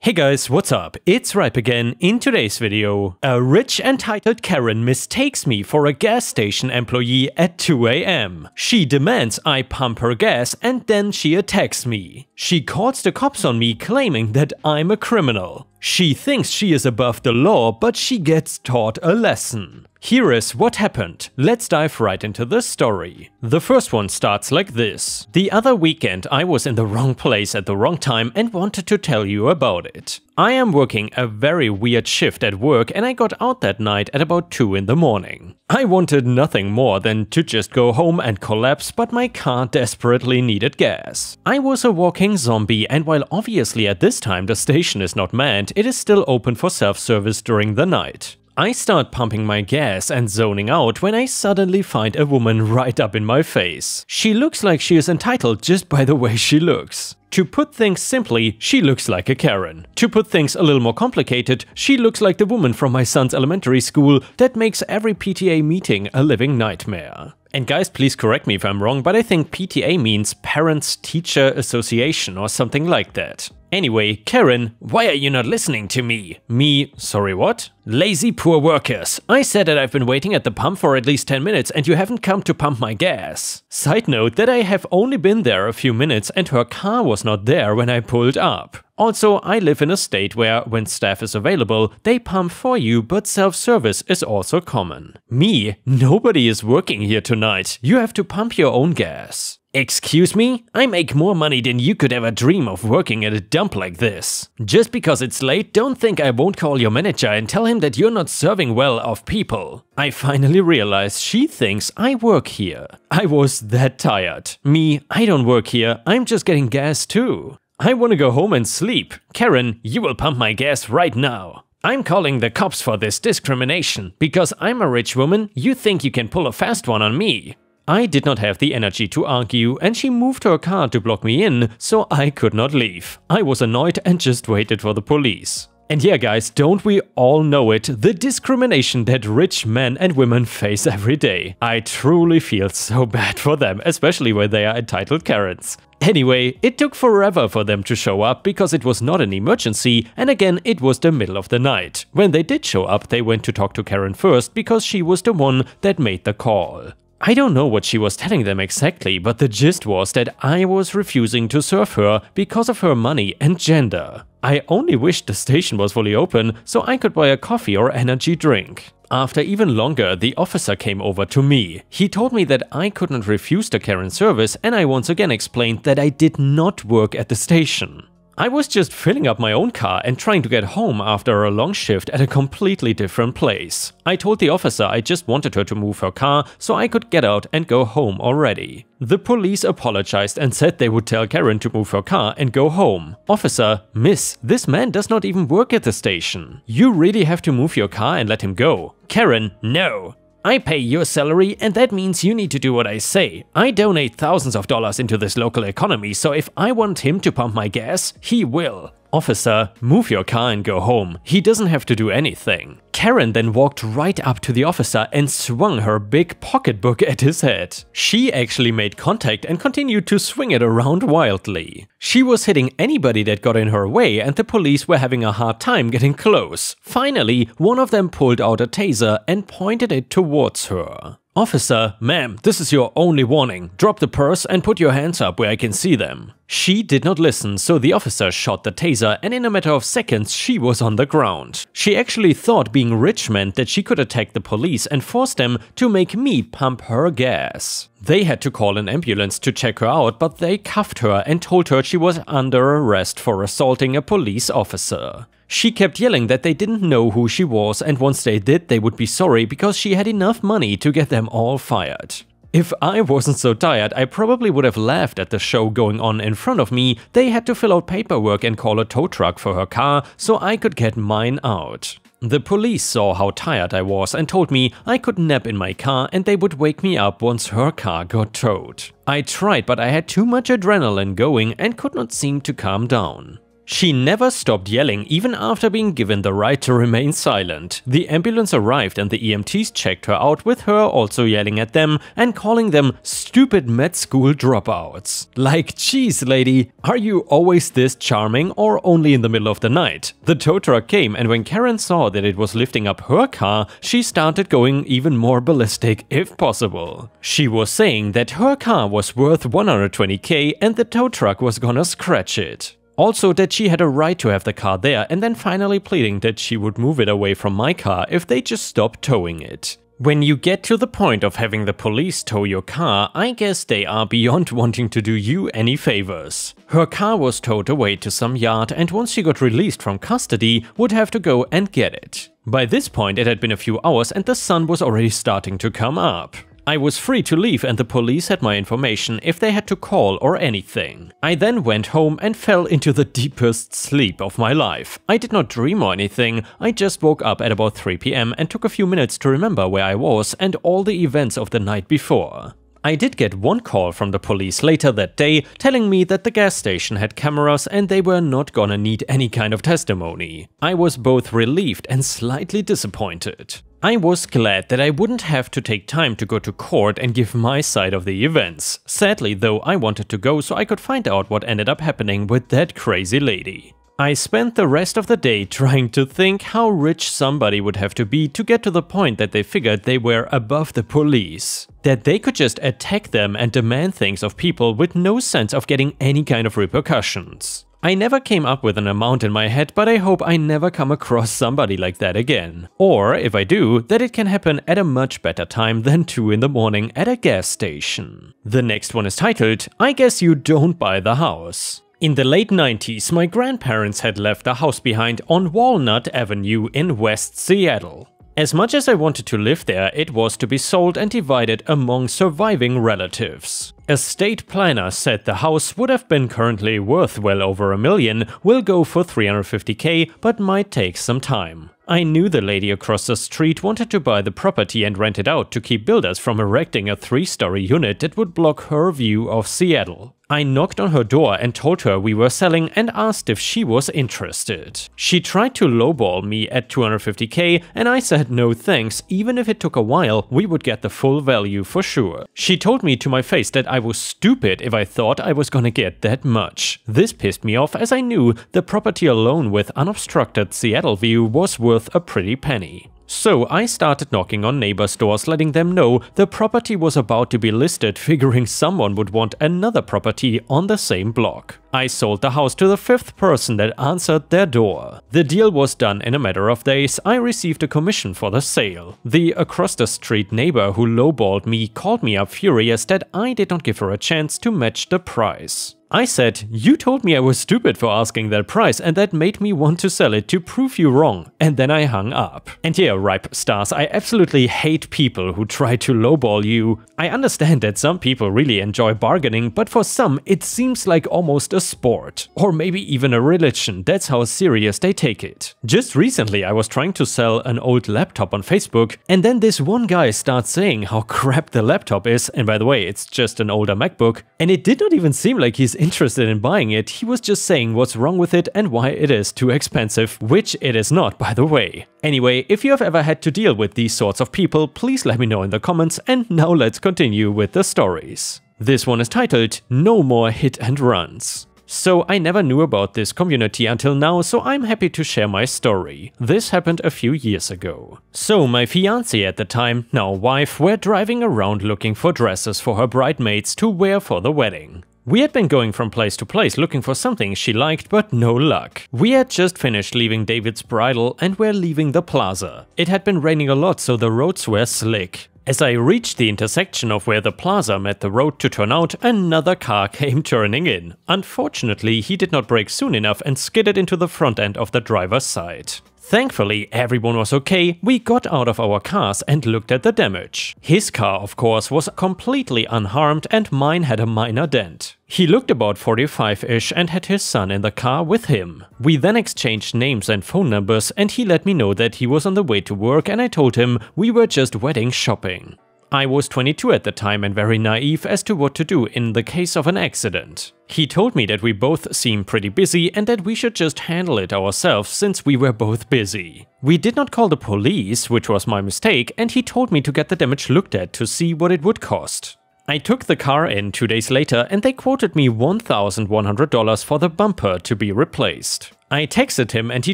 Hey guys, what's up? It's Ripe again. In today's video, a rich entitled Karen mistakes me for a gas station employee at 2 AM. She demands I pump her gas and then she attacks me. She calls the cops on me claiming that I'm a criminal. She thinks she is above the law, but she gets taught a lesson. Here is what happened. Let's dive right into the story. The first one starts like this. The other weekend I was in the wrong place at the wrong time and wanted to tell you about it. I am working a very weird shift at work and I got out that night at about 2 in the morning. I wanted nothing more than to just go home and collapse, but my car desperately needed gas. I was a walking zombie, and while obviously at this time the station is not manned, it is still open for self-service during the night. I start pumping my gas and zoning out when I suddenly find a woman right up in my face. She looks like she is entitled just by the way she looks. To put things simply, she looks like a Karen. To put things a little more complicated, she looks like the woman from my son's elementary school that makes every PTA meeting a living nightmare. And guys, please correct me if I'm wrong, but I think PTA means Parents Teacher Association or something like that. Anyway, Karen, why are you not listening to me? Me, sorry what? Lazy poor workers. I said that I've been waiting at the pump for at least 10 minutes and you haven't come to pump my gas. Side note that I have only been there a few minutes and her car was not there when I pulled up. Also, I live in a state where, when staff is available, they pump for you, but self-service is also common. Me, nobody is working here tonight. You have to pump your own gas. Excuse me? I make more money than you could ever dream of working at a dump like this. Just because it's late, don't think I won't call your manager and tell him that you're not serving well of people. I finally realized she thinks I work here. I was that tired. Me, I don't work here, I'm just getting gas too. I want to go home and sleep. Karen, you will pump my gas right now. I'm calling the cops for this discrimination. Because I'm a rich woman, you think you can pull a fast one on me. I did not have the energy to argue and she moved her car to block me in, so I could not leave. I was annoyed and just waited for the police. And yeah guys, don't we all know it, the discrimination that rich men and women face every day. I truly feel so bad for them, especially when they are entitled Karens. Anyway, it took forever for them to show up because it was not an emergency, and again it was the middle of the night. When they did show up, they went to talk to Karen first because she was the one that made the call. I don't know what she was telling them exactly, but the gist was that I was refusing to serve her because of her money and gender. I only wished the station was fully open so I could buy a coffee or energy drink. After even longer, the officer came over to me. He told me that I couldn't refuse the Karen service, and I once again explained that I did not work at the station. I was just filling up my own car and trying to get home after a long shift at a completely different place. I told the officer I just wanted her to move her car so I could get out and go home already. The police apologized and said they would tell Karen to move her car and go home. Officer, miss, this man does not even work at the station. You really have to move your car and let him go. Karen, no. I pay your salary and that means you need to do what I say. I donate thousands of dollars into this local economy, so if I want him to pump my gas, he will. Officer, move your car and go home. He doesn't have to do anything. Karen then walked right up to the officer and swung her big pocketbook at his head. She actually made contact and continued to swing it around wildly. She was hitting anybody that got in her way and the police were having a hard time getting close. Finally, one of them pulled out a taser and pointed it towards her. Officer, ma'am, this is your only warning. Drop the purse and put your hands up where I can see them. She did not listen, so the officer shot the taser and in a matter of seconds she was on the ground. She actually thought being rich meant that she could attack the police and force them to make me pump her gas. They had to call an ambulance to check her out, but they cuffed her and told her she was under arrest for assaulting a police officer. She kept yelling that they didn't know who she was, and once they did, they would be sorry because she had enough money to get them all fired. If I wasn't so tired, I probably would have laughed at the show going on in front of me. They had to fill out paperwork and call a tow truck for her car so I could get mine out. The police saw how tired I was and told me I could nap in my car and they would wake me up once her car got towed. I tried, but I had too much adrenaline going and could not seem to calm down. She never stopped yelling even after being given the right to remain silent. The ambulance arrived and the EMTs checked her out, with her also yelling at them and calling them stupid med school dropouts. Like, geez lady, are you always this charming or only in the middle of the night? The tow truck came, and when Karen saw that it was lifting up her car, she started going even more ballistic if possible. She was saying that her car was worth 120k and the tow truck was gonna scratch it. Also that she had a right to have the car there, and then finally pleading that she would move it away from my car if they just stopped towing it. When you get to the point of having the police tow your car, I guess they are beyond wanting to do you any favors. Her car was towed away to some yard, and once she got released from custody, would have to go and get it. By this point it had been a few hours and the sun was already starting to come up. I was free to leave and the police had my information if they had to call or anything. I then went home and fell into the deepest sleep of my life. I did not dream or anything, I just woke up at about 3 PM and took a few minutes to remember where I was and all the events of the night before. I did get one call from the police later that day telling me that the gas station had cameras and they were not gonna need any kind of testimony. I was both relieved and slightly disappointed. I was glad that I wouldn't have to take time to go to court and give my side of the events. Sadly though, I wanted to go so I could find out what ended up happening with that crazy lady. I spent the rest of the day trying to think how rich somebody would have to be to get to the point that they figured they were above the police. That they could just attack them and demand things of people with no sense of getting any kind of repercussions. I never came up with an amount in my head, but I hope I never come across somebody like that again. Or, if I do, that it can happen at a much better time than 2 in the morning at a gas station. The next one is titled, I Guess You Don't Buy the House. In the late 90s, my grandparents had left a house behind on Walnut Avenue in West Seattle. As much as I wanted to live there, it was to be sold and divided among surviving relatives. A estate planner said the house would have been currently worth well over $1 million, will go for 350k, but might take some time. I knew the lady across the street wanted to buy the property and rent it out to keep builders from erecting a 3-story unit that would block her view of Seattle. I knocked on her door and told her we were selling and asked if she was interested. She tried to lowball me at 250k and I said no thanks, even if it took a while, we would get the full value for sure. She told me to my face that I was stupid if I thought I was gonna get that much. This pissed me off as I knew the property alone with unobstructed Seattle view was worth a pretty penny. So I started knocking on neighbors' doors, letting them know the property was about to be listed, figuring someone would want another property on the same block. I sold the house to the 5th person that answered their door. The deal was done in a matter of days. I received a commission for the sale. The across the street neighbor who lowballed me called me up furious that I did not give her a chance to match the price. I said, you told me I was stupid for asking that price and that made me want to sell it to prove you wrong, and then I hung up. And yeah, ripe stars, I absolutely hate people who try to lowball you. I understand that some people really enjoy bargaining, but for some it seems like almost a sport. Or maybe even a religion, that's how serious they take it. Just recently I was trying to sell an old laptop on Facebook, and then this one guy starts saying how crap the laptop is, and by the way, it's just an older MacBook, and it did not even seem like he's interested in buying it. He was just saying what's wrong with it and why it is too expensive, which it is not, by the way. Anyway, if you have ever had to deal with these sorts of people, please let me know in the comments, and now let's continue with the stories. This one is titled, No More Hit and Runs. So I never knew about this community until now, so I'm happy to share my story. This happened a few years ago. So my fiancée at the time, now wife, were driving around looking for dresses for her bridesmaids to wear for the wedding. We had been going from place to place looking for something she liked, but no luck. We had just finished leaving David's bridal and were leaving the plaza. It had been raining a lot, so the roads were slick. As I reached the intersection of where the plaza met the road to turn out, another car came turning in. Unfortunately, he did not brake soon enough and skidded into the front end of the driver's side. Thankfully, everyone was okay. We got out of our cars and looked at the damage. His car, of course, was completely unharmed and mine had a minor dent. He looked about 45-ish and had his son in the car with him. We then exchanged names and phone numbers and he let me know that he was on the way to work and I told him we were just wedding shopping. I was 22 at the time and very naive as to what to do in the case of an accident. He told me that we both seemed pretty busy and that we should just handle it ourselves since we were both busy. We did not call the police, which was my mistake, and he told me to get the damage looked at to see what it would cost. I took the car in 2 days later and they quoted me $1,100 for the bumper to be replaced. I texted him and he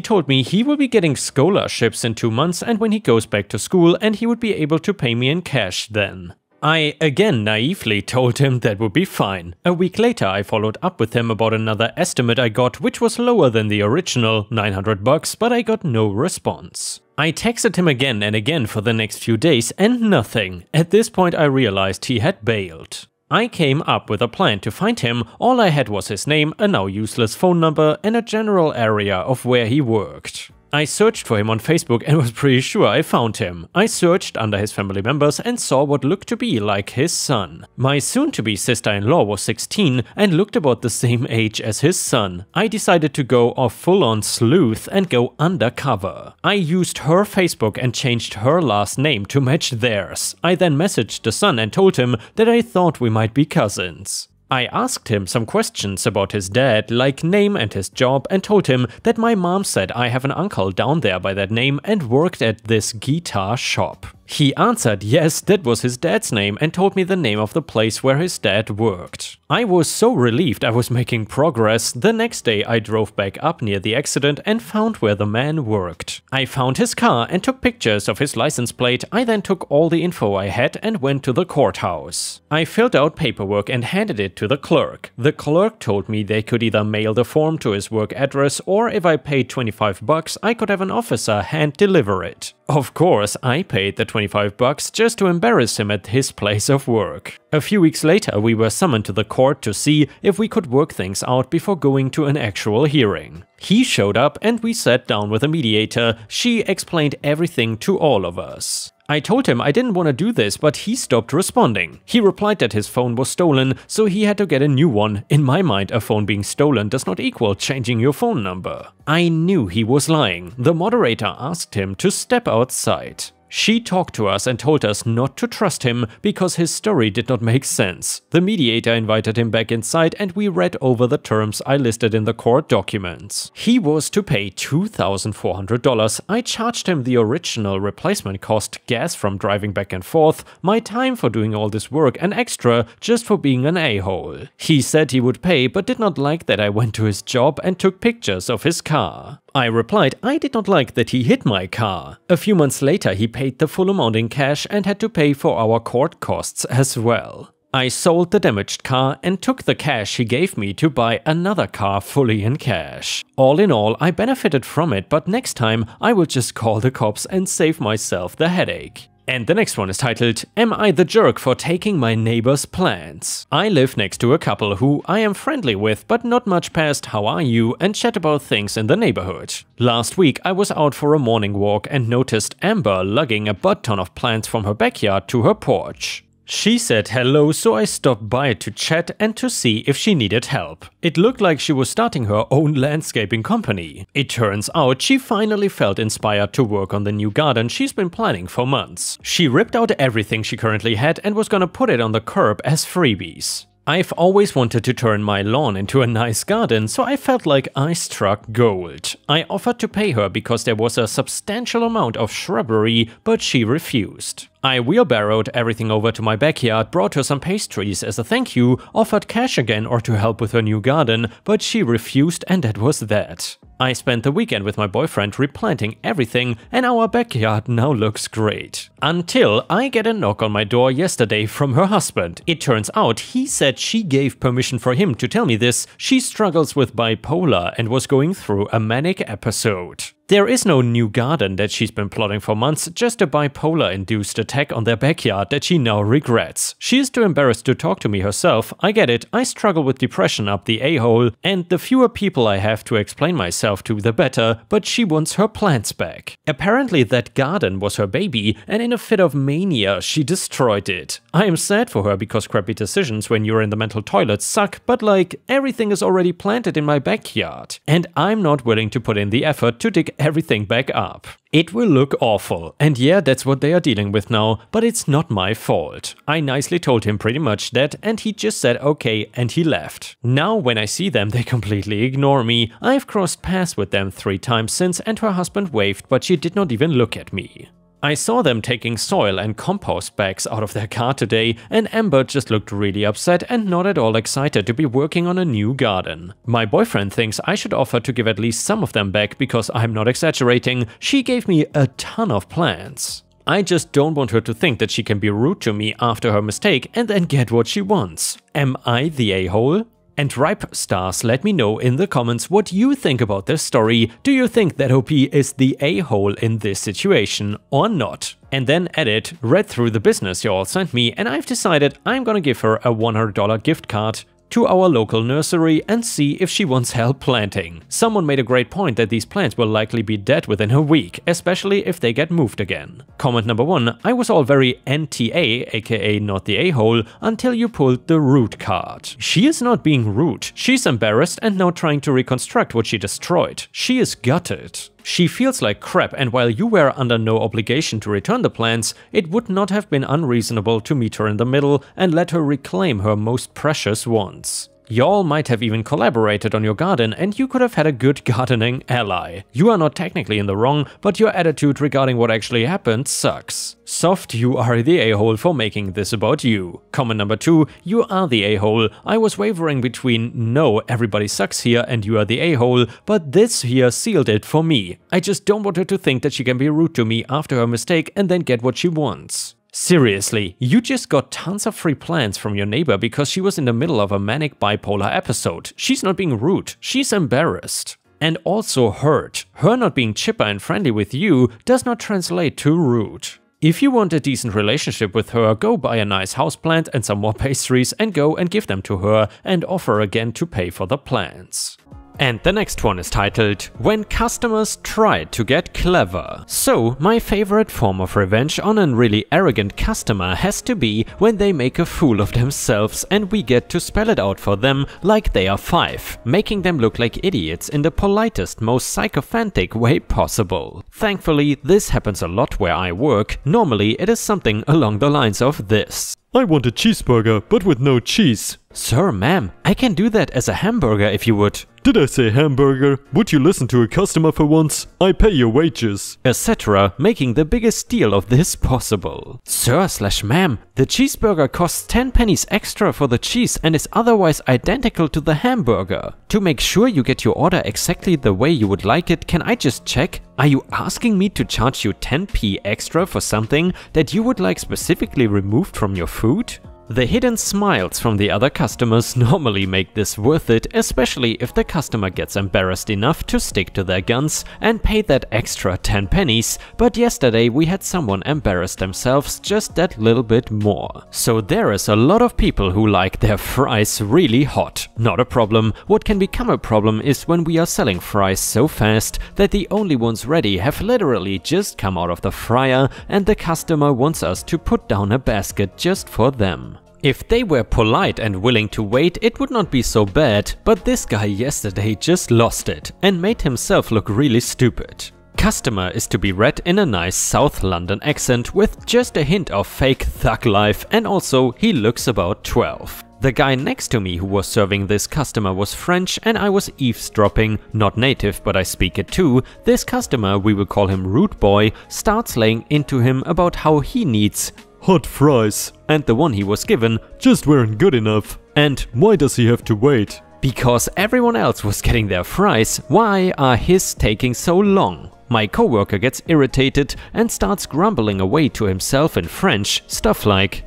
told me he will be getting scholarships in 2 months and when he goes back to school and he would be able to pay me in cash then. I again naively told him that would be fine. A week later I followed up with him about another estimate I got, which was lower than the original, $900, but I got no response. I texted him again and again for the next few days and nothing. At this point I realized he had bailed. I came up with a plan to find him. All I had was his name, a now useless phone number, and a general area of where he worked. I searched for him on Facebook and was pretty sure I found him. I searched under his family members and saw what looked to be like his son. My soon-to-be sister-in-law was 16 and looked about the same age as his son. I decided to go off full-on sleuth and go undercover. I used her Facebook and changed her last name to match theirs. I then messaged the son and told him that I thought we might be cousins. I asked him some questions about his dad, like name and his job, and told him that my mom said I have an uncle down there by that name and worked at this guitar shop. He answered yes, that was his dad's name, and told me the name of the place where his dad worked. I was so relieved I was making progress. The next day I drove back up near the accident and found where the man worked. I found his car and took pictures of his license plate. I then took all the info I had and went to the courthouse. I filled out paperwork and handed it to the clerk. The clerk told me they could either mail the form to his work address or if I paid $25 I could have an officer hand deliver it. Of course, I paid the $25 just to embarrass him at his place of work. A few weeks later, we were summoned to the court to see if we could work things out before going to an actual hearing. He showed up and we sat down with a mediator. She explained everything to all of us. I told him I didn't want to do this, but he stopped responding. He replied that his phone was stolen, so he had to get a new one. In my mind, a phone being stolen does not equal changing your phone number. I knew he was lying. The moderator asked him to step outside. She talked to us and told us not to trust him because his story did not make sense. The mediator invited him back inside and we read over the terms I listed in the court documents. He was to pay $2,400. I charged him the original replacement cost, gas from driving back and forth, my time for doing all this work and extra just for being an a-hole. He said he would pay but did not like that I went to his job and took pictures of his car. I replied I did not like that he hit my car. A few months later he paid the full amount in cash and had to pay for our court costs as well. I sold the damaged car and took the cash he gave me to buy another car fully in cash. All in all, I benefited from it, but next time I will just call the cops and save myself the headache. And the next one is titled, Am I the jerk for taking my neighbor's plants? I live next to a couple who I am friendly with, but not much past how are you and chat about things in the neighborhood. Last week I was out for a morning walk and noticed Amber lugging a butt ton of plants from her backyard to her porch. She said hello, so I stopped by to chat and to see if she needed help. It looked like she was starting her own landscaping company. It turns out she finally felt inspired to work on the new garden she's been planning for months. She ripped out everything she currently had and was gonna put it on the curb as freebies. I've always wanted to turn my lawn into a nice garden, so I felt like I struck gold. I offered to pay her because there was a substantial amount of shrubbery, but she refused. I wheelbarrowed everything over to my backyard, brought her some pastries as a thank you, offered cash again or to help with her new garden, but she refused and that was that. I spent the weekend with my boyfriend replanting everything and our backyard now looks great. Until I get a knock on my door yesterday from her husband. It turns out he said she gave permission for him to tell me this. She struggles with bipolar and was going through a manic episode. There is no new garden that she's been plotting for months, just a bipolar-induced attack on their backyard that she now regrets. She is too embarrassed to talk to me herself. I get it, I struggle with depression up the a-hole, and the fewer people I have to explain myself to, the better, but she wants her plants back. Apparently that garden was her baby, and in a fit of mania, she destroyed it. I am sad for her because crappy decisions when you're in the mental toilet suck, but like, everything is already planted in my backyard, and I'm not willing to put in the effort to dig everything back up. It will look awful, and yeah, that's what they are dealing with now, but it's not my fault. I nicely told him pretty much that, and he just said okay, and he left. Now when I see them, they completely ignore me. I've crossed paths with them 3 times since, and her husband waved, but she did not even look at me. I saw them taking soil and compost bags out of their car today, and Amber just looked really upset and not at all excited to be working on a new garden. My boyfriend thinks I should offer to give at least some of them back because I'm not exaggerating. She gave me a ton of plants. I just don't want her to think that she can be rude to me after her mistake and then get what she wants. Am I the a-hole? And Ripe Stars, let me know in the comments what you think about this story. Do you think that OP is the a-hole in this situation or not? And then edit, read through the business you all sent me, and I've decided I'm gonna give her a $100 gift card to our local nursery and see if she wants help planting. Someone made a great point that these plants will likely be dead within a week, especially if they get moved again. Comment number 1, I was all very NTA, aka not the a-hole, until you pulled the rude card. She is not being rude, she's embarrassed and now trying to reconstruct what she destroyed. She is gutted. She feels like crap, and while you were under no obligation to return the plants, it would not have been unreasonable to meet her in the middle and let her reclaim her most precious ones. Y'all might have even collaborated on your garden and you could have had a good gardening ally. You are not technically in the wrong, but your attitude regarding what actually happened sucks. Soft, you are the a-hole for making this about you. Comment number 2, you are the a-hole. I was wavering between no, everybody sucks here and you are the a-hole, but this here sealed it for me. I just don't want her to think that she can be rude to me after her mistake and then get what she wants. Seriously, you just got tons of free plants from your neighbor because she was in the middle of a manic bipolar episode. She's not being rude, she's embarrassed. And also hurt. Her not being chipper and friendly with you does not translate to rude. If you want a decent relationship with her, go buy a nice houseplant and some more pastries and go and give them to her and offer again to pay for the plants. And the next one is titled, When Customers Tried to Get Clever. So, my favorite form of revenge on a really arrogant customer has to be when they make a fool of themselves and we get to spell it out for them like they are 5, making them look like idiots in the politest, most sycophantic way possible. Thankfully, this happens a lot where I work. Normally, it is something along the lines of this. I want a cheeseburger, but with no cheese. Sir, ma'am, I can do that as a hamburger if you would. Did I say hamburger? Would you listen to a customer for once? I pay your wages. Etc., making the biggest deal of this possible. Sir/ma'am, the cheeseburger costs 10 pennies extra for the cheese and is otherwise identical to the hamburger. To make sure you get your order exactly the way you would like it, can I just check? Are you asking me to charge you 10p extra for something that you would like specifically removed from your food? The hidden smiles from the other customers normally make this worth it, especially if the customer gets embarrassed enough to stick to their guns and pay that extra 10 pennies, but yesterday we had someone embarrass themselves just that little bit more. So there is a lot of people who like their fries really hot. Not a problem. What can become a problem is when we are selling fries so fast that the only ones ready have literally just come out of the fryer and the customer wants us to put down a basket just for them. If they were polite and willing to wait, it would not be so bad, but this guy yesterday just lost it and made himself look really stupid. Customer is to be read in a nice South London accent with just a hint of fake thug life, and also he looks about 12. The guy next to me who was serving this customer was French and I was eavesdropping, not native but I speak it too. This customer, we will call him Rude Boy, starts laying into him about how he needs hot fries. And the one he was given just weren't good enough. And why does he have to wait? Because everyone else was getting their fries, why are his taking so long? My coworker gets irritated and starts grumbling away to himself in French, stuff like,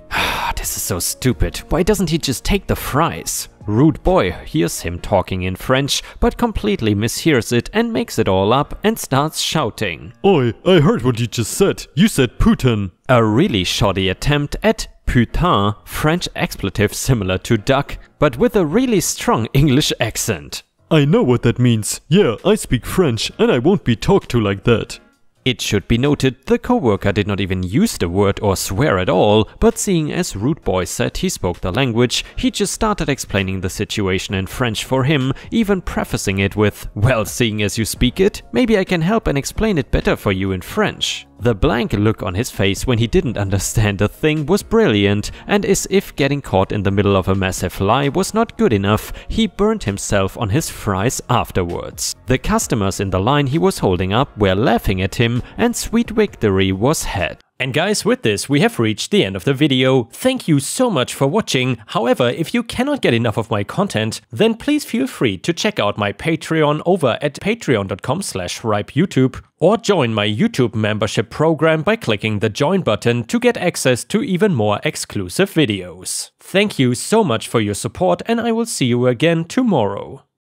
this is so stupid, why doesn't he just take the fries? Rude Boy hears him talking in French, but completely mishears it and makes it all up and starts shouting. Oi, I heard what you just said. You said putain. A really shoddy attempt at putain, French expletive similar to duck, but with a really strong English accent. I know what that means. Yeah, I speak French and I won't be talked to like that. It should be noted, the coworker did not even use the word or swear at all, but seeing as Rude Boy said he spoke the language, he just started explaining the situation in French for him, even prefacing it with, "Well, seeing as you speak it, maybe I can help and explain it better for you in French." The blank look on his face when he didn't understand a thing was brilliant, and as if getting caught in the middle of a massive lie was not good enough, he burned himself on his fries afterwards. The customers in the line he was holding up were laughing at him, and sweet victory was had. And guys, with this we have reached the end of the video. Thank you so much for watching. However, if you cannot get enough of my content, then please feel free to check out my Patreon over at patreon.com/ripeyoutube, or join my YouTube membership program by clicking the join button to get access to even more exclusive videos. Thank you so much for your support, and I will see you again tomorrow.